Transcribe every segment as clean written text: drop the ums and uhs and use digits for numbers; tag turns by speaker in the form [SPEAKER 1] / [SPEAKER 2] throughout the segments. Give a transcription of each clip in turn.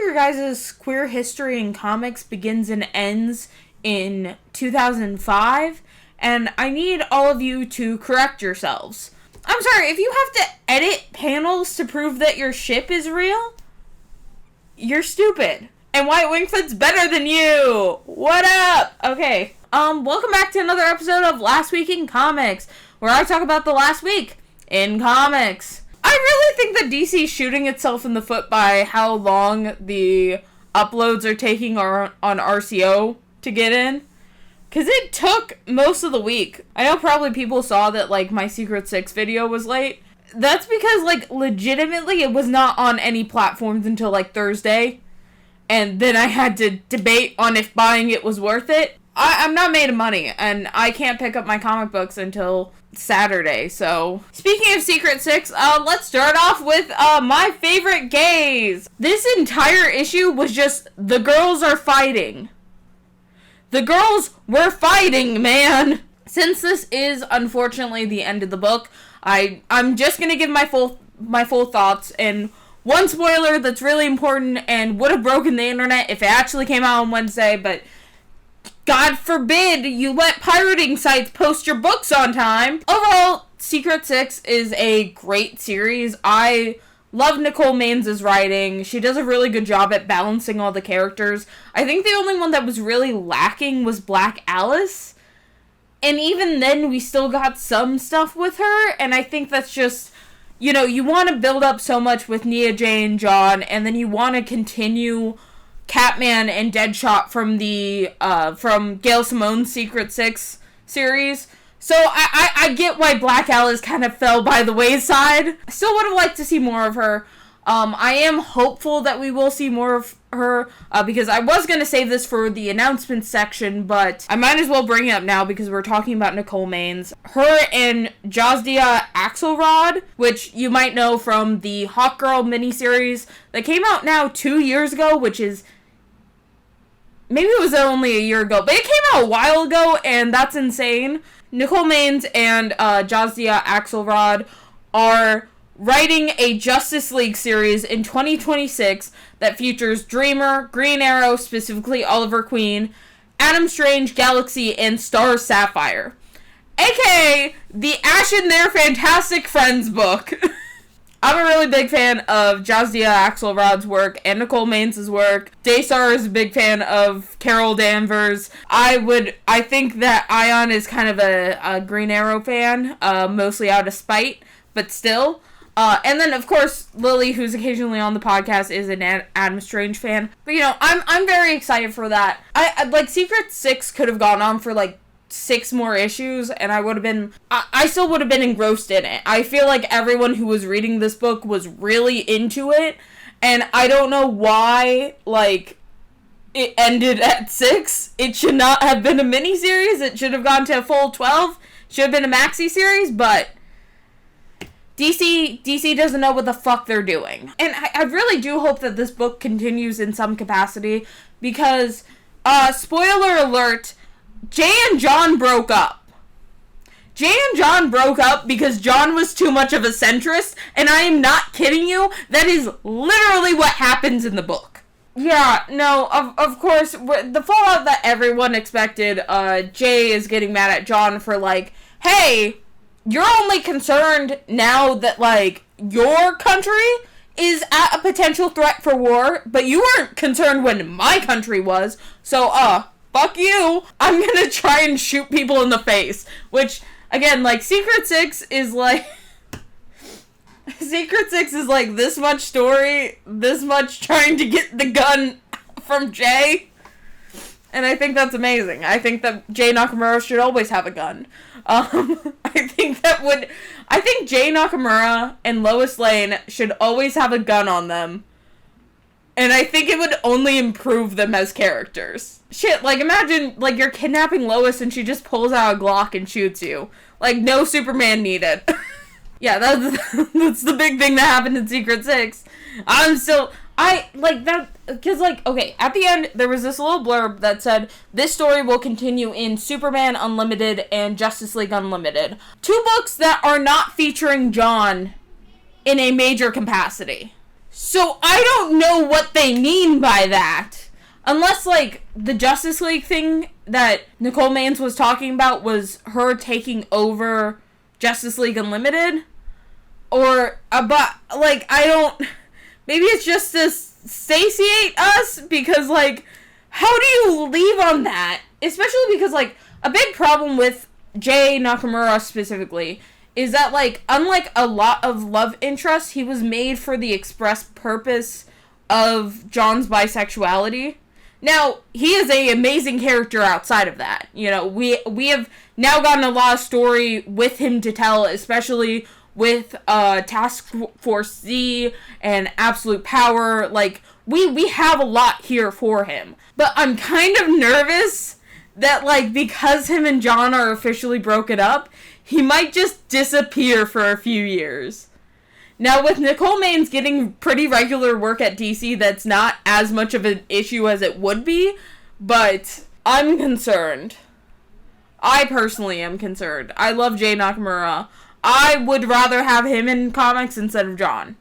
[SPEAKER 1] your guys' queer history in comics begins and ends in 2005, and I need all of you to correct yourselves. I'm sorry, if you have to edit panels to prove that your ship is real, you're stupid. And Wyatt Wingfoot's better than you! What up? Okay, welcome back to another episode of Last Week in Comics, where I talk about the last week in comics. I really think that DC's shooting itself in the foot by how long the uploads are taking on RCO to get in. Because it took most of the week. I know probably people saw that, like, my Secret 6 video was late. That's because, like, legitimately it was not on any platforms until, like, Thursday. And then I had to debate on if buying it was worth it. I'm not made of money, and I can't pick up my comic books until Saturday, so... Speaking of Secret 6, let's start off with, my favorite gays. This entire issue was just, the girls are fighting. The girls were fighting, man! Since this is, unfortunately, the end of the book, I'm just gonna give my full thoughts, and one spoiler that's really important and would have broken the internet if it actually came out on Wednesday, but God forbid you let pirating sites post your books on time. Overall, Secret 6 is a great series. I love Nicole Maines' writing. She does a really good job at balancing all the characters. I think the only one that was really lacking was Black Alice. And even then, we still got some stuff with her. And I think that's just, you know, you want to build up so much with Nia Jae and John. And then you want to continue Catman and Deadshot from the, from Gail Simone's Secret 6 series. So, I get why Black Alice kind of fell by the wayside. I still would have liked to see more of her. I am hopeful that we will see more of her, because I was going to save this for the announcement section, but I might as well bring it up now because we're talking about Nicole Maines. Her and Jazdia Axelrod, which you might know from the Hawkgirl miniseries that came out now 2 years ago, which is... Maybe it was only a year ago, but it came out a while ago, and that's insane. Nicole Maines and Jazdia Axelrod are writing a Justice League series in 2026 that features Dreamer, Green Arrow, specifically Oliver Queen, Adam Strange, Galaxy, and Star Sapphire. AKA the Ash and Their Fantastic Friends book. I'm a really big fan of Jazdia Axelrod's work and Nicole Maines' work. Daystar is a big fan of Carol Danvers. I think that Ion is kind of a Green Arrow fan, mostly out of spite, but still. And then, of course, Lily, who's occasionally on the podcast, is an Adam Strange fan. But, you know, I'm very excited for that. Like, Secret 6 could have gone on for, like, 6 more issues, and I still would have been engrossed in it. I feel like everyone who was reading this book was really into it, and I don't know why, like, it ended at 6. It should not have been a miniseries. It should have gone to a full 12. Should have been a maxi series, but DC doesn't know what the fuck they're doing. And I really do hope that this book continues in some capacity, because, spoiler alert, Jay and John broke up. Jay and John broke up because John was too much of a centrist, and I am not kidding you. That is literally what happens in the book. Yeah, no, of course, the fallout that everyone expected, Jay is getting mad at John for, like, hey, you're only concerned now that, like, your country is at a potential threat for war, but you weren't concerned when my country was, so, fuck you, I'm gonna try and shoot people in the face. Which, again, like, Secret 6 is like... Secret 6 is like this much story, this much trying to get the gun from Jay. And I think that's amazing. I think that Jay Nakamura should always have a gun. I think Jay Nakamura and Lois Lane should always have a gun on them. And I think it would only improve them as characters. Shit, like, imagine, like, you're kidnapping Lois and she just pulls out a Glock and shoots you. Like, no Superman needed. Yeah, that's the big thing that happened in Secret 6. Because, like, okay, at the end, there was this little blurb that said, this story will continue in Superman Unlimited and Justice League Unlimited. 2 books that are not featuring John in a major capacity. So I don't know what they mean by that. Unless, like, the Justice League thing that Nicole Maines was talking about was her taking over Justice League Unlimited. Or, but, like, I don't... Maybe it's just to satiate us, because, like, how do you leave on that? Especially because, like, a big problem with Jay Nakamura specifically is that, like, unlike a lot of love interests, he was made for the express purpose of John's bisexuality. Now, he is an amazing character outside of that. You know, we have now gotten a lot of story with him to tell, especially with Task Force Z and Absolute Power. Like, we have a lot here for him. But I'm kind of nervous that, like, because him and John are officially broken up, he might just disappear for a few years. Now, with Nicole Maines getting pretty regular work at DC, that's not as much of an issue as it would be, but I'm concerned. I personally am concerned. I love Jay Nakamura. I would rather have him in comics instead of John.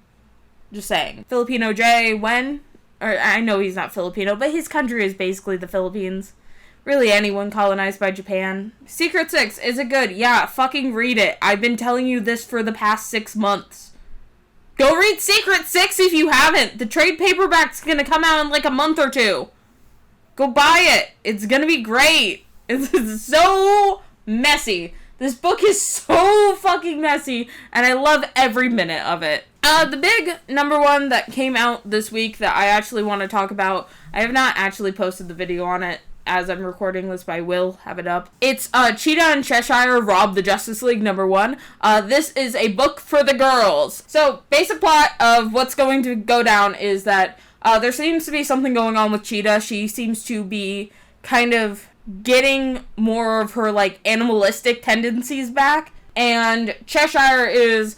[SPEAKER 1] Just saying. Filipino Jay, when? Or, I know he's not Filipino, but his country is basically the Philippines. Really anyone colonized by Japan. Secret Six, is it good? Yeah, fucking read it. I've been telling you this for the past 6 months. Go read Secret Six if you haven't. The trade paperback's gonna come out in like a month or 2. Go buy it. It's gonna be great. It's so messy. This book is so fucking messy, and I love every minute of it. The big number one that came out this week that I actually want to talk about, I have not actually posted the video on it as I'm recording this, but I will have it up. It's Cheetah and Cheshire Rob the Justice League #1. This is a book for the girls. So, basic plot of what's going to go down is that there seems to be something going on with Cheetah. She seems to be kind of getting more of her, like, animalistic tendencies back. And Cheshire is...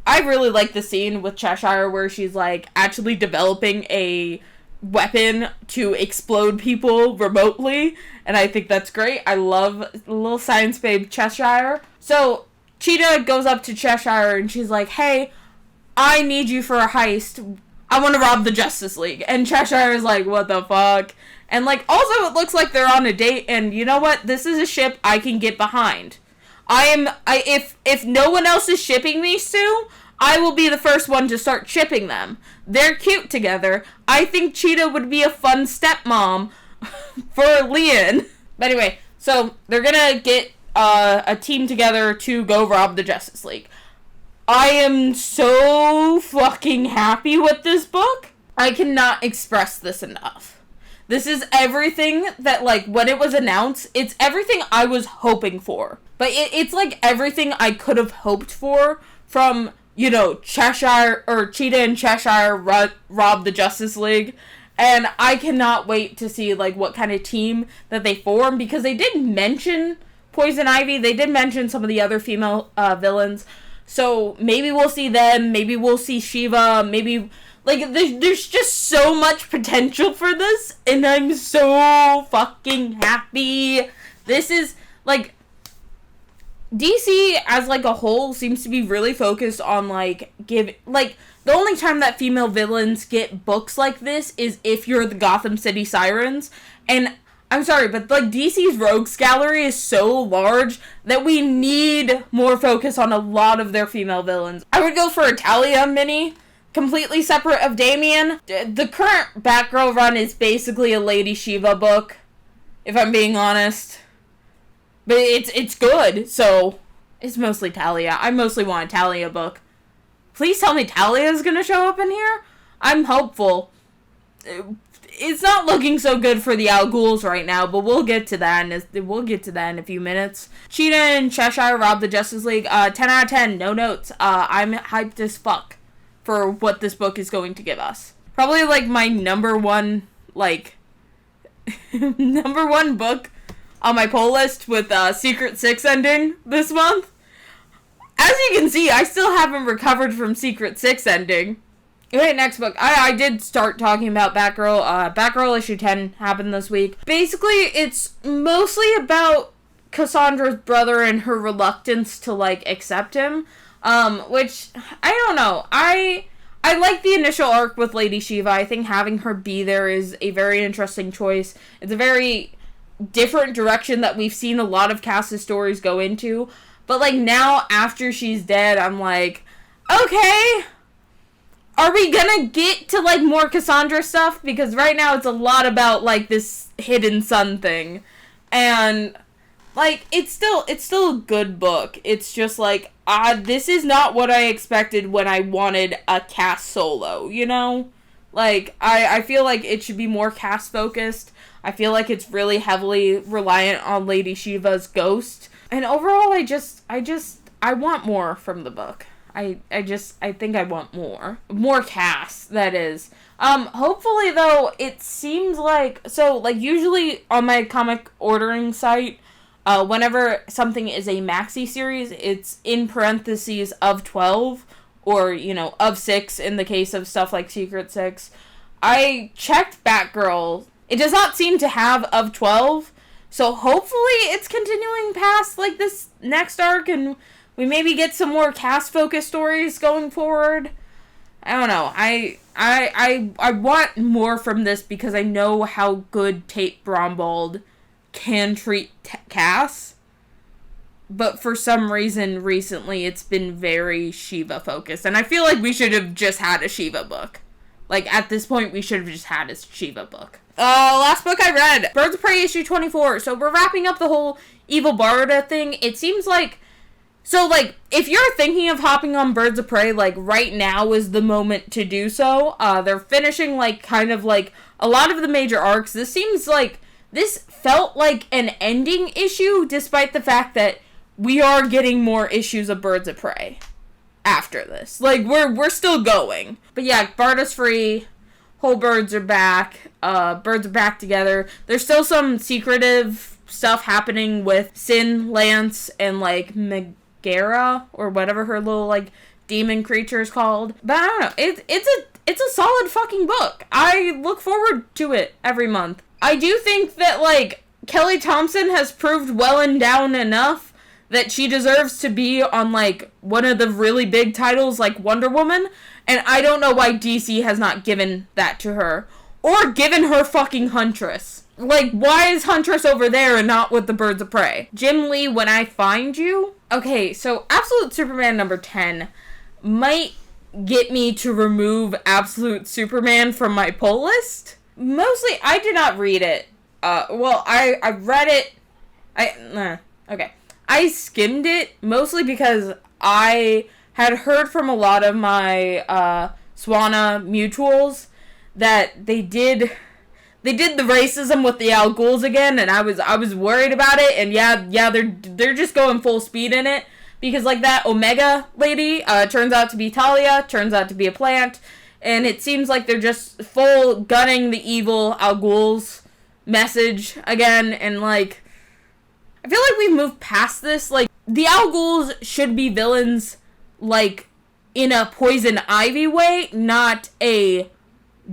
[SPEAKER 1] I really like the scene with Cheshire where she's, like, actually developing a weapon to explode people remotely, and I think that's great. I love little science babe Cheshire. So Cheetah goes up to Cheshire and she's like, hey, I need you for a heist. I want to rob the Justice League. And Cheshire is like, what the fuck? And, like, also it looks like they're on a date, and you know what? This is a ship I can get behind. If no one else is shipping these two, I will be the first one to start shipping them. They're cute together. I think Cheetah would be a fun stepmom for Lian. But anyway, so they're gonna get a team together to go rob the Justice League. I am so fucking happy with this book. I cannot express this enough. This is everything that, like, when it was announced, it's everything I was hoping for. But it's like everything I could have hoped for from, you know, Cheshire, or Cheetah and Cheshire rob the Justice League. And I cannot wait to see, like, what kind of team that they form, because they did mention Poison Ivy. They did mention some of the other female villains. So maybe we'll see them. Maybe we'll see Shiva. Maybe, like, there's just so much potential for this. And I'm so fucking happy. This is, like... DC, as, like, a whole, seems to be really focused on, like, the only time that female villains get books like this is if you're the Gotham City Sirens, and I'm sorry, but, like, DC's rogues gallery is so large that we need more focus on a lot of their female villains. I would go for a Talia mini, completely separate of Damian. The current Batgirl run is basically a Lady Shiva book, if I'm being honest. But it's good, so it's mostly Talia. I mostly want a Talia book. Please tell me Talia's gonna show up in here? I'm hopeful. It's not looking so good for the Al Ghuls right now, but we'll get to that in a few minutes. Cheetah and Cheshire rob the Justice League. 10 out of 10, no notes. I'm hyped as fuck for what this book is going to give us. Probably, like, my number one book on my poll list with Secret Six ending this month. As you can see, I still haven't recovered from Secret Six ending. Okay, next book. I did start talking about Batgirl. Batgirl issue 10 happened this week. Basically, it's mostly about Cassandra's brother and her reluctance to, like, accept him. Which, I don't know. I I like the initial arc with Lady Shiva. I think having her be there is a very interesting choice. It's a very different direction that we've seen a lot of Cass's stories go into. But, like, now, after she's dead, I'm like, okay, are we gonna get to, like, more Cassandra stuff? Because right now it's a lot about, like, this hidden sun thing. And, like, it's still a good book. It's just, like, this is not what I expected when I wanted a Cass solo, you know? Like, I feel like it should be more Cass-focused. I feel like it's really heavily reliant on Lady Shiva's ghost. And overall, I want more from the book. I think I want more. More Cass, that is. Hopefully, though, it seems like, so, like, usually on my comic ordering site, whenever something is a maxi series, it's in parentheses of 12, or, you know, of 6 in the case of stuff like Secret 6. I checked Batgirl. It does not seem to have of 12, so hopefully it's continuing past, like, this next arc, and we maybe get some more Cass-focused stories going forward. I don't know. I want more from this because I know how good Tate Brombald can treat Cass. But for some reason, recently, it's been very Shiva-focused. And I feel like we should have just had a Shiva book. Like, at this point, we should have just had a Shiva book. Last book I read, Birds of Prey issue 24. So we're wrapping up the whole Evil Barda thing. It seems like, so, like, if you're thinking of hopping on Birds of Prey, like, right now is the moment to do so. They're finishing, like, kind of, like, a lot of the major arcs. This seems like, this felt like an ending issue, despite the fact that we are getting more issues of Birds of Prey after this. Like, we're still going. But yeah, Barda's free. Whole birds are back. Birds are back together. There's still some secretive stuff happening with Sin, Lance, and, like, Megara, or whatever her little, like, demon creature is called. But I don't know. It's a solid fucking book. I look forward to it every month. I do think that, like, Kelly Thompson has proved well and down enough that she deserves to be on, like, one of the really big titles like Wonder Woman, and I don't know why DC has not given that to her. Or given her fucking Huntress. Like, why is Huntress over there and not with the Birds of Prey? Jim Lee, When I Find You? Okay, so Absolute Superman number 10 might get me to remove Absolute Superman from my pull list. Mostly, I did not read it. I read it. Okay. I skimmed it, mostly because I had heard from a lot of my, Swana mutuals that they did the racism with the Al Ghuls again, and I was worried about it, and yeah, they're just going full speed in it, because, like, that Omega lady, turns out to be Talia, turns out to be a plant, and it seems like they're just full gunning the evil Al Ghuls message again, and, like, I feel like we've moved past this. Like, the Al Ghuls should be villains, like, in a Poison Ivy way, not a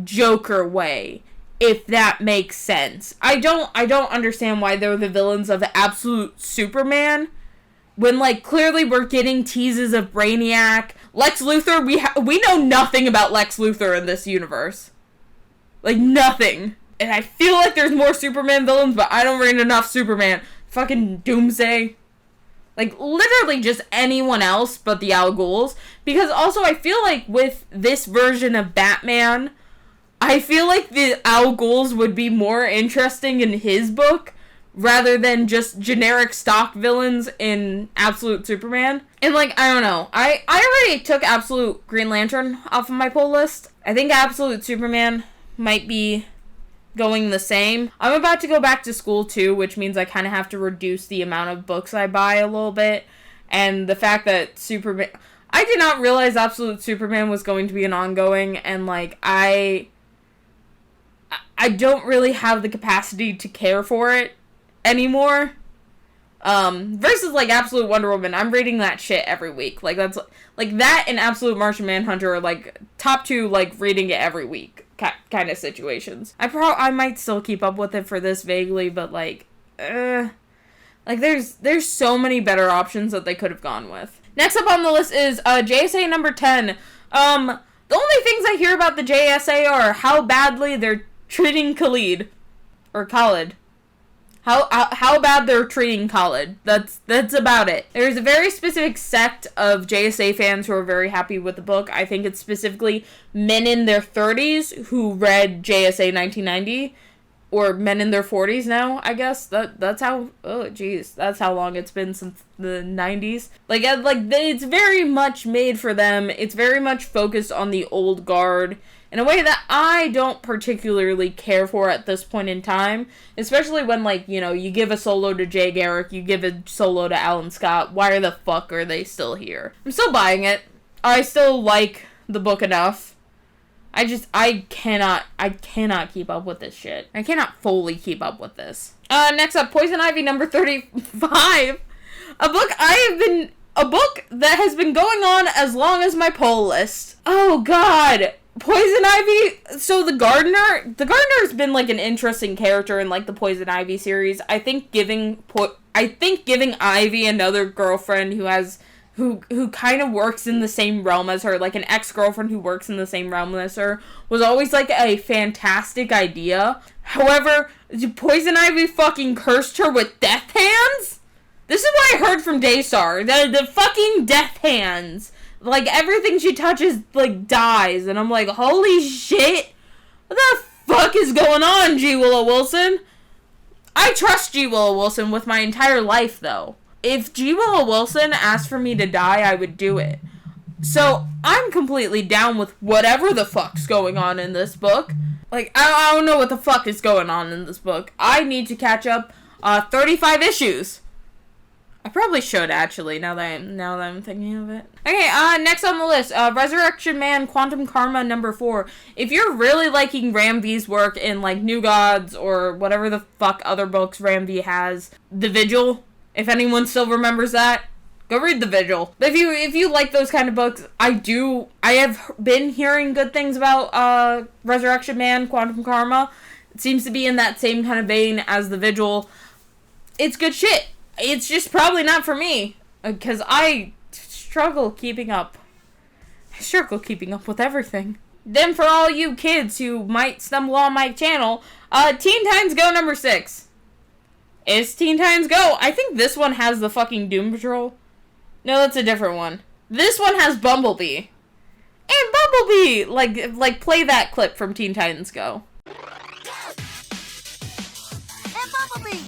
[SPEAKER 1] Joker way, if that makes sense. I don't understand why they're the villains of Absolute Superman, when, like, clearly we're getting teases of Brainiac. Lex Luthor, we know nothing about Lex Luthor in this universe. Like, nothing. And I feel like there's more Superman villains, but I don't read enough Superman. Fucking Doomsday. Like, literally just anyone else but the Al Ghuls. Because also, I feel like with this version of Batman, I feel like the Al Ghuls would be more interesting in his book, rather than just generic stock villains in Absolute Superman. And, like, I don't know. I already took Absolute Green Lantern off of my pull list. I think Absolute Superman might be going the same. I'm about to go back to school too, which means I kind of have to reduce the amount of books I buy a little bit. And the fact that Superman... I did not realize Absolute Superman was going to be an ongoing, and, like, I don't really have the capacity to care for it anymore. Versus, like, Absolute Wonder Woman, I'm reading that shit every week. Like, that's, like, that and Absolute Martian Manhunter are, like, top 2, like, reading it every week kind of situations. I might still keep up with it for this vaguely, but, like, there's so many better options that they could have gone with. Next up on the list is, JSA number 10. The only things I hear about the JSA are how badly they're treating Khalid. Or Khalid. How bad they're treating Khalid. That's about it. There's a very specific sect of JSA fans who are very happy with the book. I think it's specifically men in their 30s who read JSA 1990. Or men in their 40s now, I guess. That's how, oh jeez, that's how long it's been since the 90s. Like, it's very much made for them. It's very much focused on the old guard in a way that I don't particularly care for at this point in time. Especially when, like, you know, you give a solo to Jay Garrick, you give a solo to Alan Scott. Why the fuck are they still here? I'm still buying it. I still like the book enough. I cannot keep up with this shit. I cannot fully keep up with this. Next up, Poison Ivy number 35. A book that has been going on as long as my poll list. Oh god. Poison Ivy, so the Gardener's been like an interesting character in like the Poison Ivy series. I think giving Ivy another girlfriend who kind of works in the same realm as her, like an ex-girlfriend who works in the same realm as her, was always, like, a fantastic idea. However, Poison Ivy fucking cursed her with death hands? This is what I heard from Daystar. The fucking death hands. Like, everything she touches, like, dies. And I'm like, holy shit. What the fuck is going on, G. Willow Wilson? I trust G. Willow Wilson with my entire life, though. If G. Willow Wilson asked for me to die, I would do it. So, I'm completely down with whatever the fuck's going on in this book. Like, I don't know what the fuck is going on in this book. I need to catch up 35 issues. I probably should, actually, now that I'm thinking of it. Okay, next on the list, Resurrection Man Quantum Karma number 4. If you're really liking Ram V's work in, like, New Gods or whatever the fuck other books Ram V has, The Vigil, if anyone still remembers that, go read The Vigil. If you like those kind of books, I have been hearing good things about Resurrection Man, Quantum Karma. It seems to be in that same kind of vein as The Vigil. It's good shit. It's just probably not for me, because I struggle keeping up. I struggle keeping up with everything. Then for all you kids who might stumble on my channel, Teen Titans Go number 6. It's Teen Titans Go. I think this one has the fucking Doom Patrol. No, that's a different one. This one has Bumblebee. And Bumblebee! Like play that clip from Teen Titans Go.
[SPEAKER 2] And Bumblebee!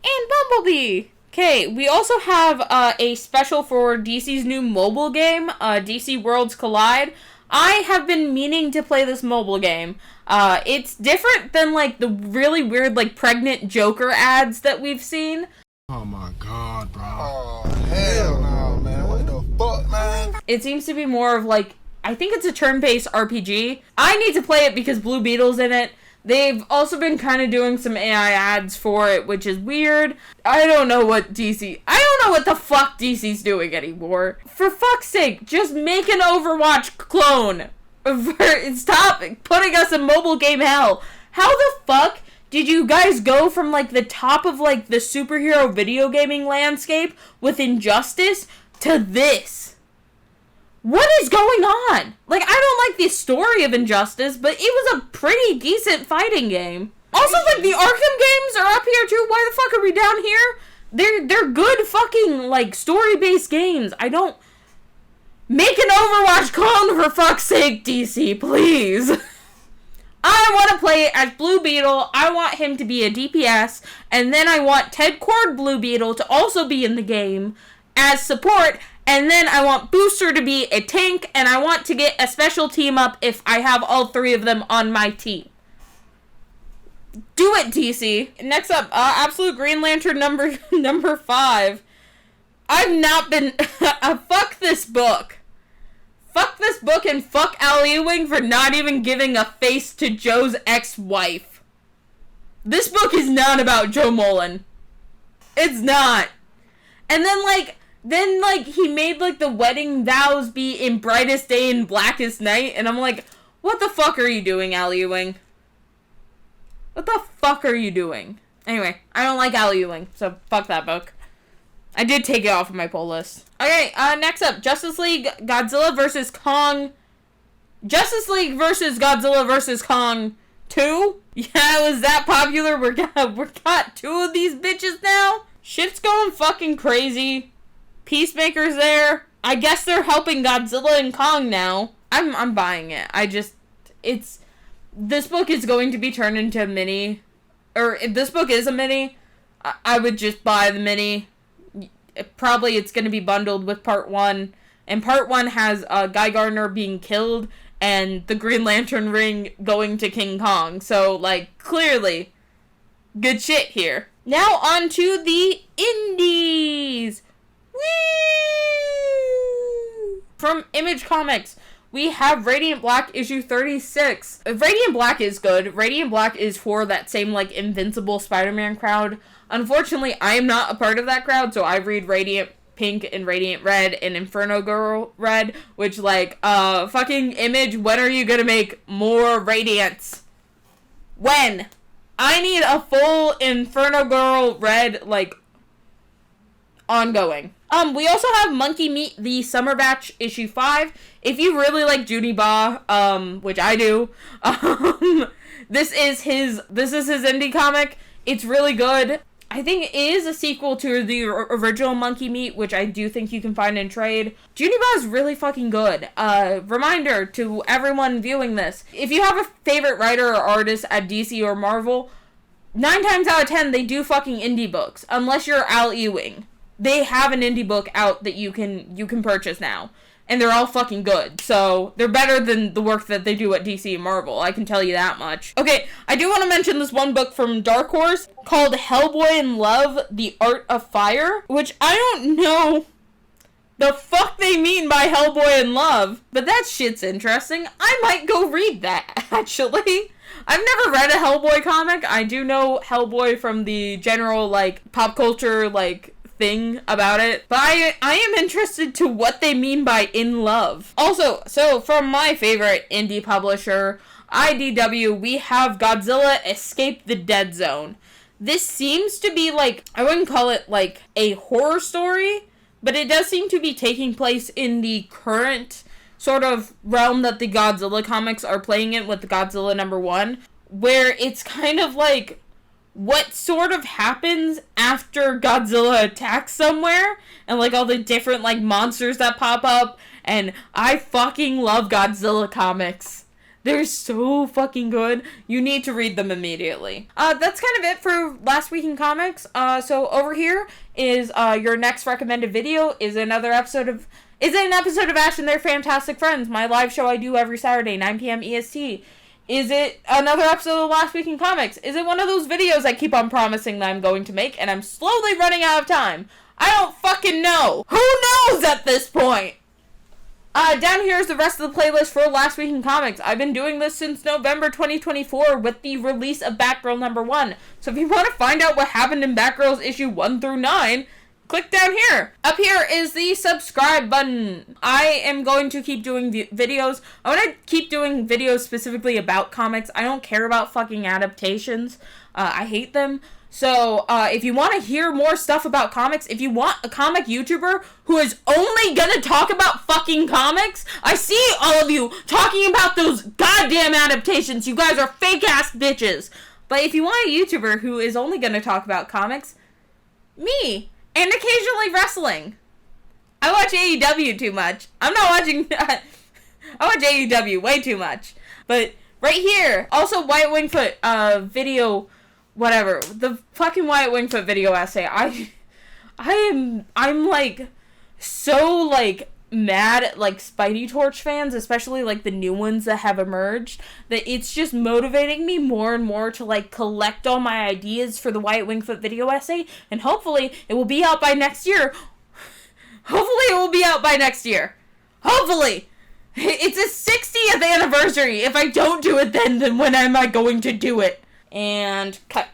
[SPEAKER 1] And Bumblebee! Okay, we also have a special for DC's new mobile game, DC Worlds Collide. I have been meaning to play this mobile game. It's different than, like, the really weird, like, pregnant Joker ads that we've seen.
[SPEAKER 3] Oh my god, bro.
[SPEAKER 2] Oh, hell no, man. What the fuck, man?
[SPEAKER 1] It seems to be more of, like, I think it's a turn-based RPG. I need to play it because Blue Beetle's in it. They've also been kind of doing some AI ads for it, which is weird. I don't know what the fuck DC's doing anymore. For fuck's sake, just make an Overwatch clone. Stop putting us in mobile game hell. How the fuck did you guys go from, like, the top of, like, the superhero video gaming landscape with Injustice to this? What is going on? Like, I don't like the story of Injustice, but it was a pretty decent fighting game. Also, like, the Arkham games are up here, too. Why the fuck are we down here? They're good fucking, like, story-based games. I don't... Make an Overwatch clone, for fuck's sake, DC, please. I want to play it as Blue Beetle. I want him to be a DPS. And then I want Ted Cord Blue Beetle to also be in the game as support. And then I want Booster to be a tank, and I want to get a special team up if I have all 3 of them on my team. Do it, DC. Next up, Absolute Green Lantern number 5. I've not been... fuck this book. Fuck this book and fuck Al Ewing for not even giving a face to Joe's ex-wife. This book is not about Joe Mullen. It's not. And then, he made, like, the wedding vows be in brightest day and blackest night, and I'm like, what the fuck are you doing, Al Ewing? What the fuck are you doing? Anyway, I don't like Al Ewing, so fuck that book. I did take it off of my poll list. Okay, next up, Justice League Godzilla vs. Kong Justice League versus Godzilla versus Kong 2. Yeah, it was that popular. We got 2 of these bitches now. Shit's going fucking crazy. Peacemaker's there. I guess they're helping Godzilla and Kong now. I'm buying it. This book is going to be turned into a mini. Or if this book is a mini, I would just buy the mini. Probably it's going to be bundled with part 1. And part 1 has Guy Gardner being killed and the Green Lantern ring going to King Kong. So, like, clearly, good shit here. Now on to the indies. Woo! From Image Comics, we have Radiant Black issue 36. Radiant Black is good. Radiant Black is for that same, like, Invincible Spider-Man crowd. Unfortunately, I am not a part of that crowd, so I read Radiant Pink and Radiant Red and Inferno Girl Red, which, like, fucking Image, when are you gonna make more Radiants? When? I need a full Inferno Girl Red, like, ongoing. We also have Monkey Meat, the Summer Batch, issue 5. If you really like Junie Ba, which I do, this is his indie comic. It's really good. I think it is a sequel to the original Monkey Meat, which I do think you can find in trade. Junie Ba is really fucking good. Reminder to everyone viewing this, if you have a favorite writer or artist at DC or Marvel, 9 times out of 10, they do fucking indie books, unless you're Al Ewing. They have an indie book out that you can purchase now. And they're all fucking good. So, they're better than the work that they do at DC and Marvel. I can tell you that much. Okay, I do want to mention this one book from Dark Horse called Hellboy in Love, The Art of Fire. Which I don't know the fuck they mean by Hellboy in Love. But that shit's interesting. I might go read that, actually. I've never read a Hellboy comic. I do know Hellboy from the general, like, pop culture, like, thing about it, but I am interested to what they mean by in love. Also, so from my favorite indie publisher, IDW, we have Godzilla Escape the Dead Zone. This seems to be like, I wouldn't call it like a horror story, but it does seem to be taking place in the current sort of realm that the Godzilla comics are playing in with the Godzilla #1, where it's kind of like what sort of happens after Godzilla attacks somewhere, and, like, all the different, like, monsters that pop up, and I fucking love Godzilla comics. They're so fucking good. You need to read them immediately. That's kind of it for Last Week in Comics. So over here is, your next recommended video is an episode of Ash and Their Fantastic Friends, my live show I do every Saturday, 9 p.m. EST. Is it another episode of Last Week in Comics? Is it one of those videos I keep on promising that I'm going to make, and I'm slowly running out of time? I don't fucking know. Who knows at this point? Down here is the rest of the playlist for Last Week in Comics. I've been doing this since November 2024 with the release of Batgirl #1. So if you want to find out what happened in Batgirl's issue 1 through 9, click down here. Up here is the subscribe button. I am going to keep doing videos. I want to keep doing videos specifically about comics. I don't care about fucking adaptations. I hate them. So, if you want to hear more stuff about comics, if you want a comic YouTuber who is only gonna talk about fucking comics, I see all of you talking about those goddamn adaptations. You guys are fake-ass bitches. But if you want a YouTuber who is only gonna talk about comics, me. And occasionally wrestling. I watch AEW too much. I'm not watching... I watch AEW way too much. But right here. Also, Wyatt Wingfoot video... Whatever. The fucking Wyatt Wingfoot video essay. I'm like... So, like... mad at, like, Spidey Torch fans, especially, like, the new ones that have emerged, that it's just motivating me more and more to, like, collect all my ideas for the Wyatt Wingfoot video essay, and hopefully it will be out by next year. Hopefully it will be out by next year. Hopefully! It's a 60th anniversary! If I don't do it then when am I going to do it? And cut.